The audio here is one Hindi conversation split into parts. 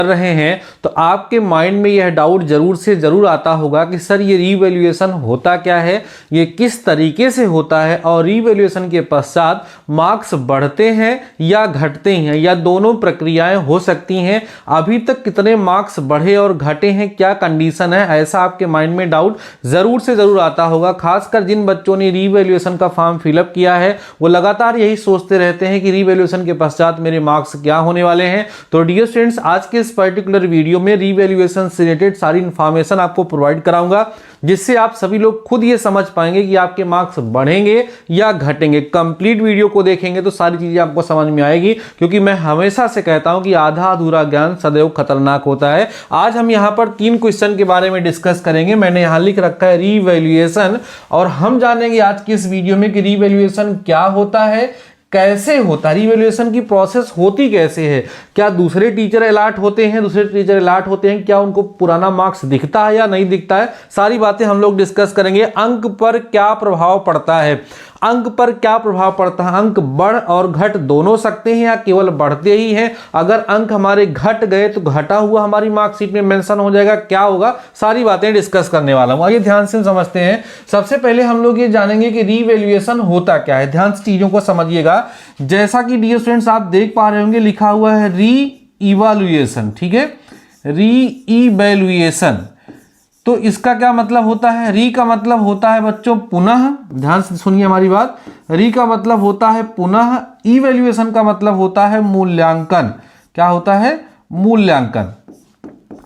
कर रहे हैं तो आपके माइंड में यह डाउट जरूर से जरूर आता होगा कि सर ये रीवैल्यूएशन होता क्या है, ये किस तरीके से होता है और रीवैल्यूएशन के पश्चात मार्क्स बढ़ते हैं या घटते हैं या दोनों प्रक्रियाएं हो सकती हैं, अभी तक कितने मार्क्स बढ़े और घटे हैं, क्या कंडीशन है, ऐसा आपके माइंड में डाउट जरूर से जरूर आता होगा। खासकर जिन बच्चों ने रीवैल्यूएशन का फॉर्म फिलअप किया है वो लगातार यही सोचते रहते हैं कि रीवैल्यूएशन के पश्चात मेरे मार्क्स क्या होने वाले हैं। तो डियर स्टूडेंट्स, आज के इस पर्टिकुलर वीडियो में रीवैल्यूएशन से रिलेटेड सारी इंफॉर्मेशन आपको प्रोवाइड कराऊंगा, जिससे आप सभी लोग खुद ये समझ पाएंगे कि आपके मार्क्स बढ़ेंगे या घटेंगे। कंप्लीट वीडियो को देखेंगे तो सारी चीजें आपको समझ में आएगी, क्योंकि मैं हमेशा से कहता हूं कि आधा अधूरा ज्ञान सदैव खतरनाक होता है। आज हम यहां पर 3 क्वेश्चन के बारे में डिस्कस करेंगे। मैंने यहां लिख रखा है रीवैल्यूएशन, और हम जानेंगे आज की इस वीडियो में कि रीवैल्यूएशन क्या होता है, कैसे होता है, रीवैल्यूएशन की प्रोसेस होती कैसे है, क्या दूसरे टीचर अलॉट होते हैं, क्या उनको पुराना मार्क्स दिखता है या नहीं दिखता है, सारी बातें हम लोग डिस्कस करेंगे। अंक पर क्या प्रभाव पड़ता है, अंक बढ़ और घट दोनों सकते हैं या केवल बढ़ते ही हैं, अगर अंक हमारे घट गए तो घटा हुआ हमारी मार्कशीट में मेंशन हो जाएगा, क्या होगा, सारी बातें डिस्कस करने वाला हूं। आइए ध्यान से समझते हैं। सबसे पहले हम लोग ये जानेंगे कि रीवैल्यूएशन होता क्या है। ध्यान से चीजों को समझिएगा। जैसा कि डियर स्टूडेंट्स आप देख पा रहे होंगे लिखा हुआ है रीइवैल्यूएशन, ठीक है, रीइवैल्यूएशन। तो इसका क्या मतलब होता है, री का मतलब होता है बच्चों पुनः, ध्यान से सुनिए हमारी बात, री का मतलब होता है पुनः, इवैल्यूएशन का मतलब होता है मूल्यांकन। क्या होता है, मूल्यांकन।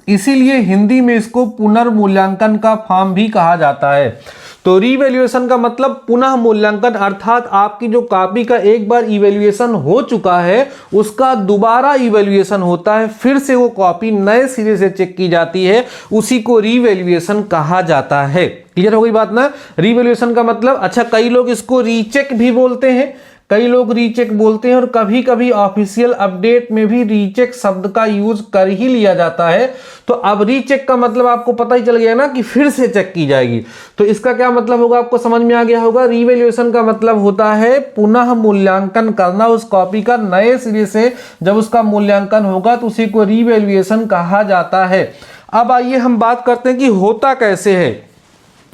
इसीलिए हिंदी में इसको पुनर्मूल्यांकन का फॉर्म भी कहा जाता है। तो रीवैल्यूएशन का मतलब पुनः मूल्यांकन, अर्थात आपकी जो कॉपी का एक बार इवैल्यूएशन हो चुका है उसका दोबारा इवैल्यूएशन होता है, फिर से वो कॉपी नए सिरे से चेक की जाती है, उसी को रीवैल्यूएशन कहा जाता है। क्लियर हो गई बात ना। रीवैल्यूएशन का मतलब, अच्छा कई लोग इसको रीचेक भी बोलते हैं, और कभी कभी ऑफिशियल अपडेट में भी रीचेक शब्द का यूज कर ही लिया जाता है। तो अब रीचेक का मतलब आपको पता ही चल गया ना कि फिर से चेक की जाएगी। तो इसका क्या मतलब होगा, आपको समझ में आ गया होगा। रीवैल्यूएशन का मतलब होता है पुनः मूल्यांकन करना उस कॉपी का नए सिरे से। जब उसका मूल्यांकन होगा तो उसी को रीवैल्यूएशन कहा जाता है। अब आइए हम बात करते हैं कि होता कैसे है,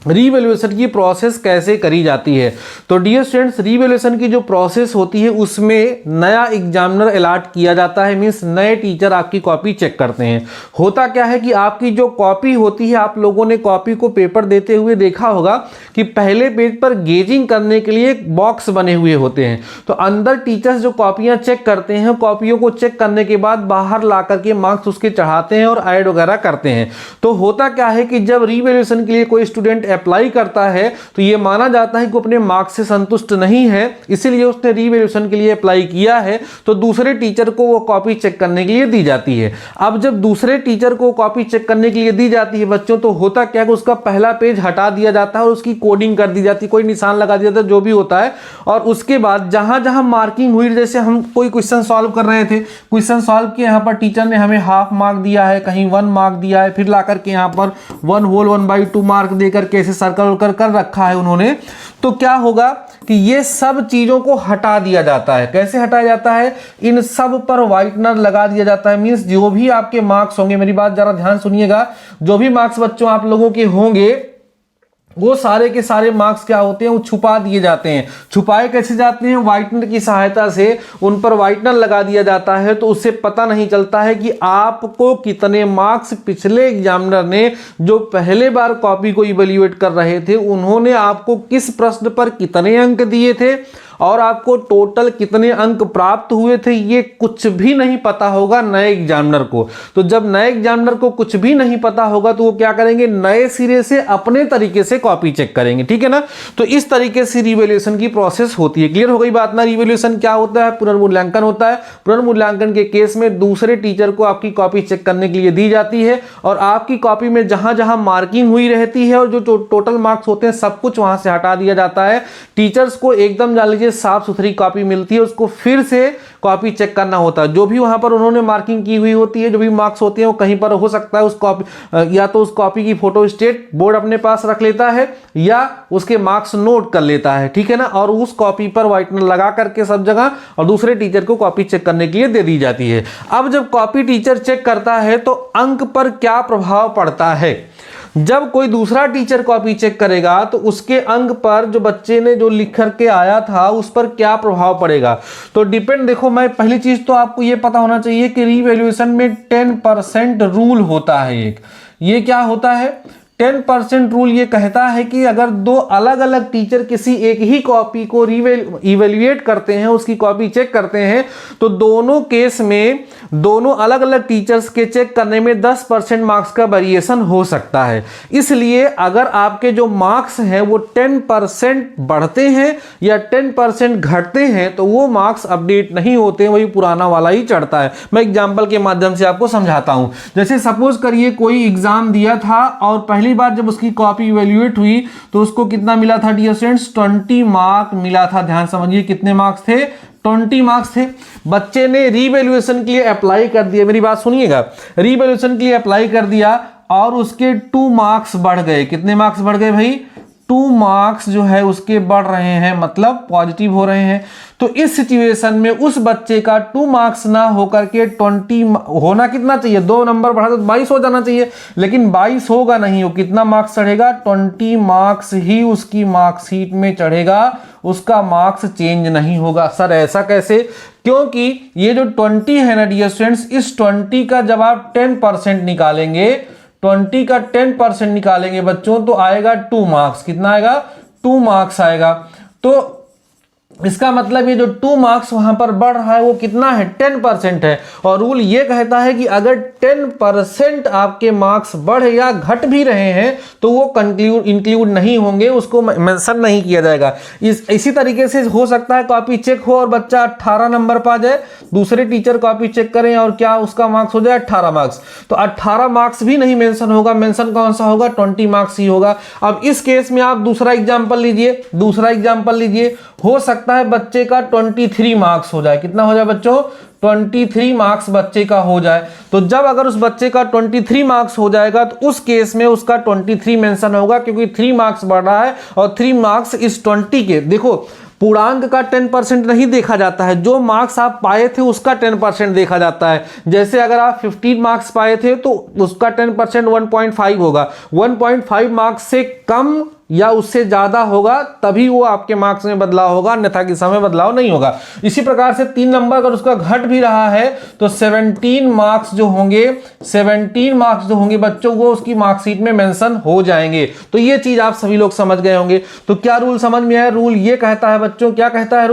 रीवैल्यूएशन की प्रोसेस कैसे करी जाती है। तो डियर स्टूडेंट्स, रीवैल्यूएशन की जो प्रोसेस होती है उसमें नया एग्जामिनर अलॉट किया जाता है, मींस नए टीचर आपकी कॉपी चेक करते हैं। होता क्या है कि आपकी जो कॉपी होती है, आप लोगों ने कॉपी को पेपर देते हुए देखा होगा कि पहले पेज पर गेजिंग करने के लिए एक बॉक्स बने हुए होते हैं। तो अंदर टीचर्स जो कॉपियां चेक करते हैं, कॉपियों को चेक करने के बाद बाहर ला करके मार्क्स उसके चढ़ाते हैं और ऐड वगैरह करते हैं। तो होता क्या है कि जब रीवैल्यूएशन के लिए कोई स्टूडेंट अप्लाई करता है तो यह माना जाता है कि अपने मार्क्स से संतुष्ट नहीं है, इसीलिए उसने रीवैल्यूएशन के लिए अप्लाई किया है, तो दूसरे टीचर को वो कॉपी चेक करने के लिए दी जाती है। अब जब दूसरे टीचर को कॉपी चेक करने के लिए दी जाती है बच्चों, तो होता क्या है कि उसका पहला पेज हटा दिया जाता है और उसकी कोडिंग कर दी जाती है, कोई निशान लगा दिया जाता है, जो भी होता है। और उसके बाद जहां जहां मार्किंग हुई, जैसे हम कोई क्वेश्चन सॉल्व कर रहे थे, क्वेश्चन सॉल्व किया, यहां पर टीचर ने हमें हाफ मार्क दिया है, कहीं 1 मार्क दिया है, फिर ला करके यहां पर 1 होल 1/2 मार्क देकर के ऐसे सर्कल कर रखा है उन्होंने। तो क्या होगा कि ये सब चीजों को हटा दिया जाता है। कैसे हटाया जाता है, इन सब पर व्हाइटनर लगा दिया जाता है। मींस जो भी आपके मार्क्स होंगे, मेरी बात जरा ध्यान सुनिएगा, जो भी मार्क्स बच्चों आप लोगों के होंगे वो सारे के सारे मार्क्स क्या होते हैं, वो छुपा दिए जाते हैं। छुपाए कैसे जाते हैं, व्हाइटनर की सहायता से उन पर व्हाइटनर लगा दिया जाता है, तो उससे पता नहीं चलता है कि आपको कितने मार्क्स पिछले एग्जामिनर ने, जो पहले बार कॉपी को इवैल्यूएट कर रहे थे, उन्होंने आपको किस प्रश्न पर कितने अंक दिए थे और आपको टोटल कितने अंक प्राप्त हुए थे, ये कुछ भी नहीं पता होगा नए एग्जामिनर को। तो जब नए एग्जामिनर को कुछ भी नहीं पता होगा तो वो क्या करेंगे, नए सिरे से अपने तरीके से कॉपी चेक करेंगे। ठीक है ना। तो इस तरीके से रीवैल्यूएशन की प्रोसेस होती है। क्लियर हो गई बात ना। रीवैल्यूएशन क्या होता है, पुनर्मूल्यांकन होता है। पुनर्मूल्यांकन के केस में दूसरे टीचर को आपकी कॉपी चेक करने के लिए दी जाती है और आपकी कॉपी में जहां जहां मार्किंग हुई रहती है और जो टोटल मार्क्स होते हैं सब कुछ वहां से हटा दिया जाता है। टीचर्स को एकदम जान लीजिए साफ सुथरी कॉपी मिलती है, उसको फिर से कॉपी चेक करना होता है। जो भी वहां पर उन्होंने मार्किंग की हुई होती है, जो भी मार्क्स होते हैं, वो कहीं पर हो सकता है उस कॉपी, या तो उस कॉपी की फोटो स्टेट बोर्ड अपने पास रख लेता है या उसके मार्क्स नोट कर लेता है, ठीक है ना, और उस कॉपी पर व्हाइटनर लगा करके सब जगह और दूसरे टीचर को कॉपी चेक करने के लिए दे दी जाती है। अब जब कॉपी टीचर चेक करता है तो अंक पर क्या प्रभाव पड़ता है? जब कोई दूसरा टीचर कॉपी चेक करेगा तो उसके अंक पर, जो बच्चे ने जो लिख करके आया था, उस पर क्या प्रभाव पड़ेगा? तो डिपेंड, देखो मैं पहली चीज तो आपको ये पता होना चाहिए कि रीवैल्यूएशन में 10% रूल होता है। एक ये क्या होता है? 10% रूल ये कहता है कि अगर दो अलग अलग टीचर किसी एक ही कॉपी को इवेल्युएट करते हैं, उसकी कॉपी चेक करते हैं, तो दोनों केस में दोनों अलग अलग टीचर्स के चेक करने में 10% मार्क्स का वेरिएशन हो सकता है। इसलिए अगर आपके जो मार्क्स हैं वो 10% बढ़ते हैं या 10% घटते हैं तो वो मार्क्स अपडेट नहीं होते, वही पुराना वाला ही चढ़ता है। मैं एग्जाम्पल के माध्यम से आपको समझाता हूं। जैसे सपोज करिए कोई एग्जाम दिया था और पहली बार जब उसकी कॉपी इवैल्यूएट हुई तो उसको कितना मिला था डियर स्टूडेंट्स? 20 मार्क मिला था। ध्यान समझिए, कितने मार्क्स थे? 20 मार्क्स थे। बच्चे ने रीवैल्यूएशन के लिए अप्लाई कर दिया, मेरी बात सुनिएगा, रीवैल्यूएशन के लिए अप्लाई कर दिया और उसके 2 मार्क्स बढ़ गए। कितने मार्क्स बढ़ गए भाई? 2 मार्क्स जो है उसके बढ़ रहे हैं, मतलब पॉजिटिव हो रहे हैं। तो इस सिचुएशन में उस बच्चे का 2 मार्क्स ना होकर के 20 होना कितना चाहिए? 2 नंबर बढ़ा तो 22 हो जाना चाहिए, लेकिन 22 होगा नहीं। वो कितना मार्क्स चढ़ेगा? 20 मार्क्स ही उसकी मार्कशीट में चढ़ेगा, उसका मार्क्स चेंज नहीं होगा। सर ऐसा कैसे? क्योंकि ये जो 20 है ना डियर स्टूडेंट्स, इस 20 का जब आप 10% निकालेंगे, 20 का 10% निकालेंगे बच्चों, तो आएगा 2 मार्क्स। कितना आएगा? 2 मार्क्स आएगा। तो इसका मतलब ये जो 2 मार्क्स वहां पर बढ़ रहा है वो कितना है? 10% है। और रूल ये कहता है कि अगर 10% आपके मार्क्स बढ़ या घट भी रहे हैं तो वो इंक्लूड नहीं होंगे, उसको मेंशन नहीं किया जाएगा। इसी तरीके से हो सकता है कॉपी चेक हो और बच्चा 18 नंबर पा जाए, दूसरे टीचर कॉपी चेक करें और क्या उसका मार्क्स हो जाए 18 मार्क्स, तो 18 मार्क्स भी नहीं मेंशन होगा। मेंशन कौन सा होगा? 20 मार्क्स ही होगा। अब इस केस में आप दूसरा एग्जाम्पल लीजिए, हो सकता है बच्चे का 23 मार्क्स हो जाए। कितना हो जाए बच्चों? 23 मार्क्स बच्चे का हो जाए। तो जब अगर उस बच्चे का 23 मार्क्स हो जाएगा तो उस केस में उसका 23 मेंशन होगा, क्योंकि 3 मार्क्स बढ़ रहा है और 3 मार्क्स इस 20 के, देखो पूर्णांक का 10% नहीं देखा जाता है, जो मार्क्स आप पाए थे उसका 10% देखा जाता है। जैसे अगर आप 15 मार्क्स पाए थे तो उसका 10% 1.5 होगा। 1.5 मार्क्स से कम या उससे ज्यादा होगा तभी वो आपके मार्क्स में बदलाव होगा, अन्यथा कि समय बदलाव नहीं होगा। इसी प्रकार से 3 नंबर अगर उसका घट भी रहा है तो 17 मार्क्स जो होंगे बच्चों, वो उसकी मार्कशीट में मेंशन हो जाएंगे। तो ये चीज आप सभी लोग समझ गए होंगे। तो क्या रूल समझ में आया? रूल ये कहता है बच्चों, क्या कहता है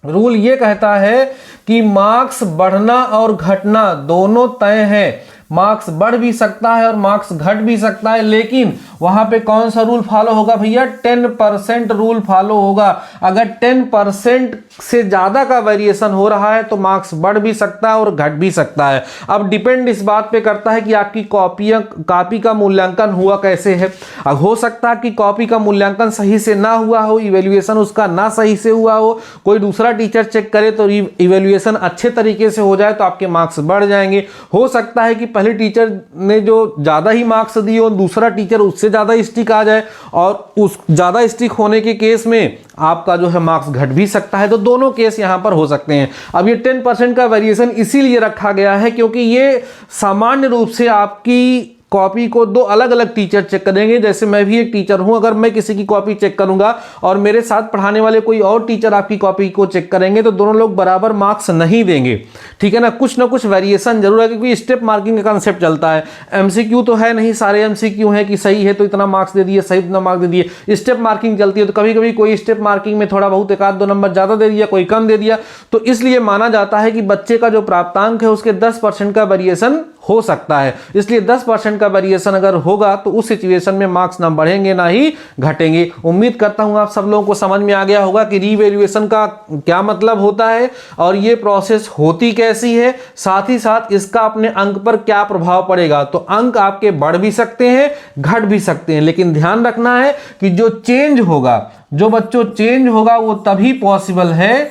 रूल ये कहता है कि मार्क्स बढ़ना और घटना दोनों तय है। मार्क्स बढ़ भी सकता है और मार्क्स घट भी सकता है, लेकिन वहां पे कौन सा रूल फॉलो होगा भैया? 10% रूल फॉलो होगा। अगर 10% से ज्यादा का वेरिएशन हो रहा है तो मार्क्स बढ़ भी सकता है और घट भी सकता है। अब डिपेंड इस बात पे करता है कि आपकी कॉपी का मूल्यांकन हुआ कैसे है। अब हो सकता है कि कॉपी का मूल्यांकन सही से ना हुआ हो, इवेल्युएशन उसका ना सही से हुआ हो, कोई दूसरा टीचर चेक करे तो इवेल्युएशन अच्छे तरीके से हो जाए तो आपके मार्क्स बढ़ जाएंगे। हो सकता है कि पहले टीचर ने जो ज्यादा ही मार्क्स दिए और दूसरा टीचर उससे ज्यादा स्ट्रिक आ जाए, और उस ज्यादा स्ट्रिक होने के केस में आपका जो है मार्क्स घट भी सकता है। तो दोनों केस यहां पर हो सकते हैं। अब ये 10% का वेरिएशन इसीलिए रखा गया है क्योंकि ये सामान्य रूप से आपकी कॉपी को 2 अलग अलग टीचर चेक करेंगे। जैसे मैं भी एक टीचर हूं, अगर मैं किसी की कॉपी चेक करूंगा और मेरे साथ पढ़ाने वाले कोई और टीचर आपकी कॉपी को चेक करेंगे तो दोनों लोग बराबर मार्क्स नहीं देंगे, ठीक है ना। कुछ ना कुछ वेरिएशन जरूर है, क्योंकि स्टेप मार्किंग का कंसेप्ट चलता है। एमसीक्यू तो है नहीं, सारे एमसीक्यू है कि सही है तो इतना मार्क्स दे दिए, सही इतना मार्क्स दे दिए। स्टेप मार्किंग चलती है, तो कभी कभी कोई स्टेप मार्किंग में थोड़ा बहुत 1-2 नंबर ज्यादा दे दिया, कोई कम दे दिया। तो इसलिए माना जाता है कि बच्चे का जो प्राप्तांक है उसके 10% का वेरिएशन हो सकता है। इसलिए 10% का वेरिएशन अगर होगा तो उस सिचुएशन में मार्क्स ना बढ़ेंगे ना ही घटेंगे। उम्मीद करता हूं आप सब लोगों को समझ में आ गया होगा कि रीवैल्यूएशन का क्या मतलब होता है और ये प्रोसेस होती कैसी है, साथ ही साथ इसका अपने अंक पर क्या प्रभाव पड़ेगा। तो अंक आपके बढ़ भी सकते हैं, घट भी सकते हैं, लेकिन ध्यान रखना है कि जो चेंज होगा, जो बच्चों चेंज होगा वो तभी पॉसिबल है,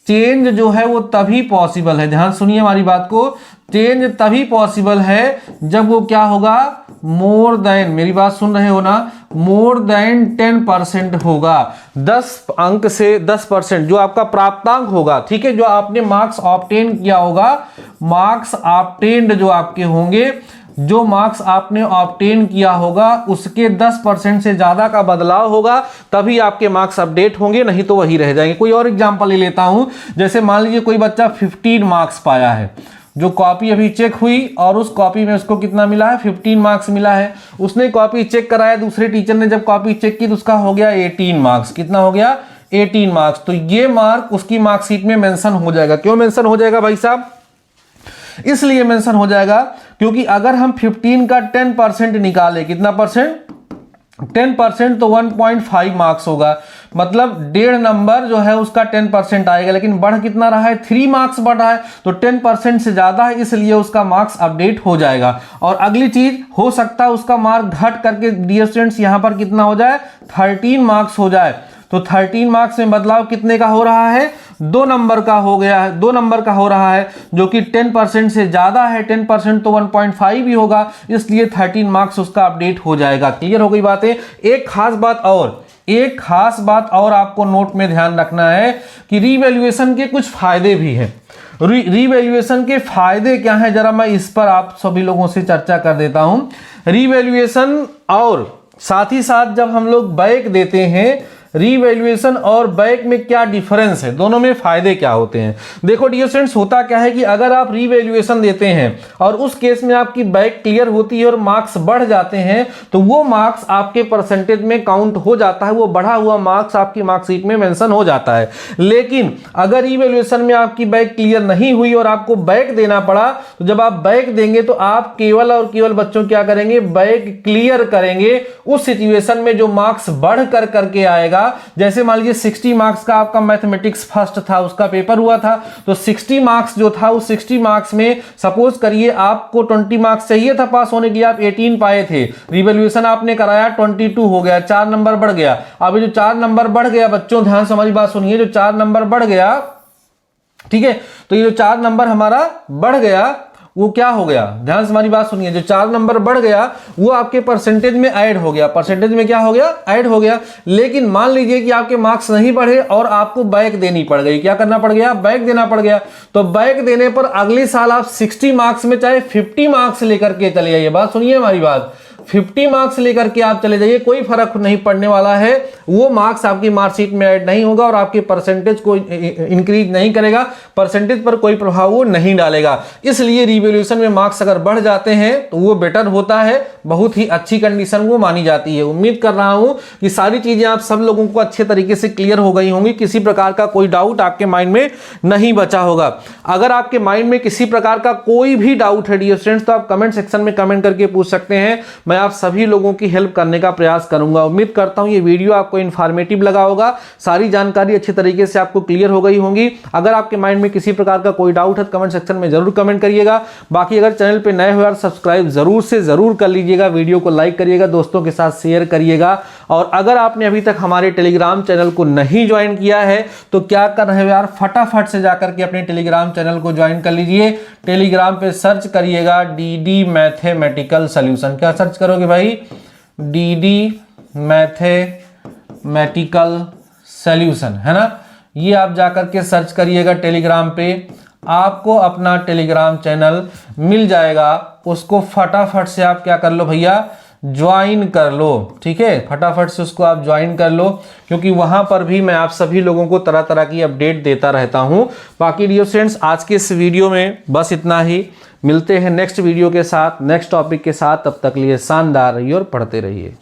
चेंज जो है वो तभी पॉसिबल है, ध्यान सुनिए हमारी बात को, चेंज तभी पॉसिबल है जब वो क्या होगा, मोर देन, मेरी बात सुन रहे हो ना, मोर देन 10% होगा। 10 अंक से 10% जो आपका प्राप्तांक होगा, ठीक है, जो आपने मार्क्स ऑब्टेन किया होगा, मार्क्स ऑब्टेन्ड जो आपके होंगे, जो मार्क्स आपने ऑब्टेन किया होगा उसके 10% से ज्यादा का बदलाव होगा तभी आपके मार्क्स अपडेट होंगे, नहीं तो वही रह जाएंगे। कोई और एग्जांपल ले लेता हूं, जैसे मान लीजिए कोई बच्चा 15 मार्क्स पाया है, जो कॉपी अभी चेक हुई और उस कॉपी में उसको कितना मिला है, 15 मार्क्स मिला है। उसने कॉपी चेक कराया, दूसरे टीचर ने जब कॉपी चेक की तो उसका हो गया 18 मार्क्स। कितना हो गया, 18 मार्क्स। तो ये मार्क उसकी मार्कशीट में मेंशन हो जाएगा। क्यों मेंशन हो जाएगा भाई साहब? इसलिए मेंशन हो जाएगा क्योंकि अगर हम 15 का 10% निकालें, कितना परसेंट, 10% तो 1.5 मार्क्स होगा, मतलब 1.5 नंबर जो है उसका 10% आएगा, लेकिन बढ़ कितना रहा है, 3 मार्क्स बढ़ रहा है, तो 10% से ज्यादा है, इसलिए उसका मार्क्स अपडेट हो जाएगा। और अगली चीज, हो सकता है उसका मार्क घट करके डियर स्टूडेंट्स यहां पर कितना हो जाए, 13 मार्क्स हो जाए। तो 13 मार्क्स में बदलाव कितने का हो रहा है, 2 नंबर का हो गया है, 2 नंबर का हो रहा है, जो कि 10% से ज्यादा है। 10% तो 1.5 ही होगा, इसलिए 13 मार्क्स उसका अपडेट हो जाएगा। क्लियर हो गई बातें? एक खास बात और आपको नोट में ध्यान रखना है कि रीवैल्यूएशन के कुछ फायदे भी हैं। रीवैल्यूएशन के फायदे क्या हैं, जरा मैं इस पर आप सभी लोगों से चर्चा कर देता हूं। रीवैल्यूएशन और साथ ही साथ जब हम लोग बैक देते हैं, रीवैल्यूएशन और बैक में क्या डिफरेंस है, दोनों में फायदे क्या होते हैं। देखो डियर स्टूडेंट्स, होता क्या है कि अगर आप रीवैल्यूएशन देते हैं और उस केस में आपकी बैक क्लियर होती है और मार्क्स बढ़ जाते हैं, तो वो मार्क्स आपके परसेंटेज में काउंट हो जाता है, वो बढ़ा हुआ मार्क्स आपकी मार्कशीट में मेंशन हो जाता है। लेकिन अगर रीवैल्यूएशन में आपकी बैक क्लियर नहीं हुई और आपको बैक देना पड़ा, तो जब आप बैक देंगे तो आप केवल और केवल बच्चों क्या करेंगे, बैक क्लियर करेंगे उस सिचुएशन में जो मार्क्स बढ़ कर करके आएगा। जैसे मान लीजिए 60 मार्क्स का आपका मैथमेटिक्स फर्स्ट था, उसका पेपर हुआ था, तो 60 मार्क्स जो था उस 60 मार्क्स में सपोज करिए आपको 20 मार्क्स चाहिए था पास होने के लिए, आप 18 पाए थे, रिवैल्यूएशन आपने कराया 22 हो गया, 4 नंबर बढ़ गया। अब जो 4 नंबर बढ़ गया, बच्चों ध्यान से हमारी बात सुनिए, जो 4 नंबर बढ़ गया, ठीक है, तो ये जो 4 नंबर हमारा बढ़ गया वो क्या हो गया, ध्यान से हमारी बात सुनिए, जो 4 नंबर बढ़ गया वो आपके परसेंटेज में ऐड हो गया, परसेंटेज में क्या हो गया, ऐड हो गया। लेकिन मान लीजिए कि आपके मार्क्स नहीं बढ़े और आपको बैक देनी पड़ गई, क्या करना पड़ गया, बैक देना पड़ गया। तो बैक देने पर अगले साल आप 60 मार्क्स में चाहे 50 मार्क्स लेकर के चले जाइए, बात सुनिए हमारी बात, 50 मार्क्स लेकर के आप चले जाइए, कोई फर्क नहीं पड़ने वाला है, वो मार्क्स आपकी मार्कशीट में ऐड नहीं होगा और आपके परसेंटेज को इंक्रीज नहीं करेगा, परसेंटेज पर कोई प्रभाव वो नहीं डालेगा। इसलिए रिवैल्यूएशन में मार्क्स अगर बढ़ जाते हैं तो वो बेटर होता है, बहुत ही अच्छी कंडीशन वो मानी जाती है। उम्मीद कर रहा हूं कि सारी चीजें आप सब लोगों को अच्छे तरीके से क्लियर हो गई होंगी, किसी प्रकार का कोई डाउट आपके माइंड में नहीं बचा होगा। अगर आपके माइंड में किसी प्रकार का कोई भी डाउट है डियर स्टूडेंट्स, तो आप कमेंट सेक्शन में कमेंट करके पूछ सकते हैं, मैं आप सभी लोगों की हेल्प करने का प्रयास करूंगा। उम्मीद करता हूं ये वीडियो आपको इन्फॉर्मेटिव लगा होगा, सारी जानकारी अच्छी तरीके से आपको क्लियर हो गई होंगी। अगर आपके माइंड में किसी प्रकार का कोई डाउट है तो कमेंट सेक्शन में जरूर कमेंट करिएगा। बाकी अगर चैनल पे नए हो यार, सब्सक्राइब जरूर से जरूर कर लीजिएगा, वीडियो को लाइक करिएगा, दोस्तों के साथ शेयर करिएगा। और अगर आपने अभी तक हमारे टेलीग्राम चैनल को नहीं ज्वाइन किया है तो क्या कर रहे हो यार, फटाफट से जाकर के अपने टेलीग्राम चैनल को ज्वाइन कर लीजिए। टेलीग्राम पे सर्च करिएगा डीडी मैथमेटिकल सॉल्यूशन, क्या सर्च करोगे भाई, डीडी मैथमेटिकल सॉल्यूशन, है ना, ये आप जाकर के सर्च करिएगा टेलीग्राम पे, आपको अपना टेलीग्राम चैनल मिल जाएगा, उसको फटाफट से आप क्या कर लो भैया, ज्वाइन कर लो, ठीक है, फटाफट से उसको आप ज्वाइन कर लो, क्योंकि वहां पर भी मैं आप सभी लोगों को तरह तरह की अपडेट देता रहता हूं। बाकी डियर फ्रेंड्स, आज के इस वीडियो में बस इतना ही, मिलते हैं नेक्स्ट वीडियो के साथ, नेक्स्ट टॉपिक के साथ, तब तक लिए शानदार रहिए और पढ़ते रहिए।